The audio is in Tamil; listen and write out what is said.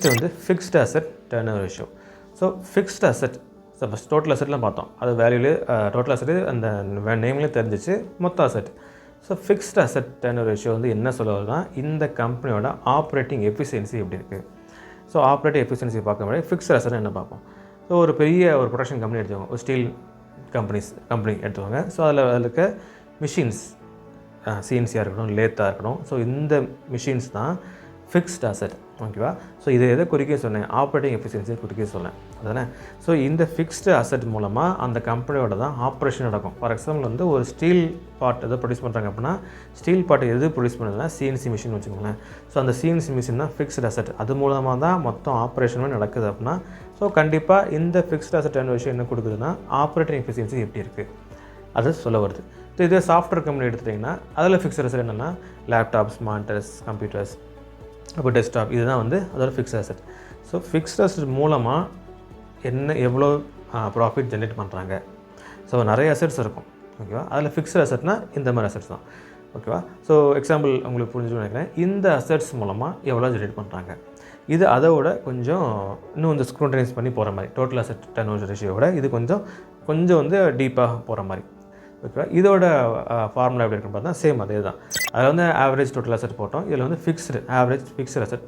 இது வந்து fixed asset turnover ratio. So fixed asset first total அசெட்லாம் பார்த்தோம். அது வேல்யூலே டோட்டல் அசெட் அந்த நேம்லேயே தெரிஞ்சிச்சு மொத்த asset. So fixed asset turnover ratio வந்து என்ன சொல்லுவதுனா இந்த கம்பெனியோட ஆப்ரேட்டிங் எஃபிஷியன்சி எப்படி இருக்குது. ஸோ ஆப்ரேட்டிங் எஃபிஷியன்சி பார்க்க முடியாது ஃபிக்ஸ்டு அசெட் என்ன பார்ப்போம். ஸோ ஒரு பெரிய ஒரு ப்ரொடக்ஷன் கம்பெனி எடுத்துக்கோங்க, ஒரு ஸ்டீல் கம்பெனி எடுத்துக்கோங்க. ஸோ அதில் இருக்க மிஷின்ஸ் சிஎன்சியாக இருக்கட்டும், லேத்தாக இருக்கட்டும். ஸோ இந்த மிஷின்ஸ் தான் ஃபிக்ஸ்ட் அசெட். ஓகேவா. ஸோ இதை எதை குறிக்க சொன்னேன், ஆப்ரேட்டிங் எஃபிஷியன்சியை குறிக்க சொன்னேன் அதுதானே. ஸோ இந்த ஃபிக்ஸ்டு அசெட் மூலமாக அந்த கம்பெனியோட தான் ஆப்ரேஷன் நடக்கும். ஃபார் எக்ஸாம்பிள் வந்து ஒரு ஸ்டீல் பார்ட் எதை ப்ரொடியூஸ் பண்ணுறாங்க அப்படின்னா, ஸ்டீல் பார்ட் எது ப்ரொடியூஸ் பண்ணுறதுனா சிஎன்சி மிஷின் வச்சுக்கோங்களேன். ஸோ அந்த சிஎன்சி மிஷின் தான் ஃபிக்ஸ்டு அசெட். அது மூலமாக தான் மொத்தம் ஆப்ரேஷனுமே நடக்குது அப்படின்னா, ஸோ கண்டிப்பாக இந்த ஃபிக்ஸ்டு அசெட் என்ன விஷயம் என்ன கொடுக்குதுன்னா ஆப்ரேட்டிங் எஃபிஷியன்சி எப்படி இருக்குது அது சொல்ல வருது. ஸோ இதே சாஃப்ட்வேர் கம்பெனி எடுத்துட்டிங்கன்னா அதில் ஃபிக்ஸ்டு அசெட் என்னென்னா லேப்டாப்ஸ், மானிட்டர்ஸ், கம்ப்யூட்டர்ஸ், அப்போ டெஸ்க்டாப், இதுதான் வந்து அதோட fixed asset. So fixed asset மூலமாக எவ்வளோ ப்ராஃபிட் ஜென்ரேட் பண்ணுறாங்க. ஸோ நிறைய அசெட்ஸ் இருக்கும். ஓகேவா. அதில் ஃபிக்ஸ்ட் அசெட்னா இந்த மாதிரி அசெட்ஸ் தான். ஓகேவா. ஸோ எக்ஸாம்பிள் உங்களுக்கு புரிஞ்சுன்னு நினைக்கிறேன். இந்த அசெட்ஸ் மூலமாக எவ்வளோ ஜென்ரேட் பண்ணுறாங்க. இது அதோட கொஞ்சம் இன்னும் வந்து ஸ்க்ரூட்டனைஸ் பண்ணி போகிற மாதிரி, டோட்டல் அசெட் டர்னோவர் ரேஷியோட இது கொஞ்சம் வந்து டீப்பாக போகிற மாதிரி. ஓகேவா. இதோட ஃபார்முலா எப்படி இருக்குன்னு பார்த்தா சேம் அதே தான். அதில் வந்து ஆவரேஜ் டோட்டல் அசெட் போட்டோம். இதில் வந்து ஆவரேஜ் ஃபிக்ஸ்டு அசெட்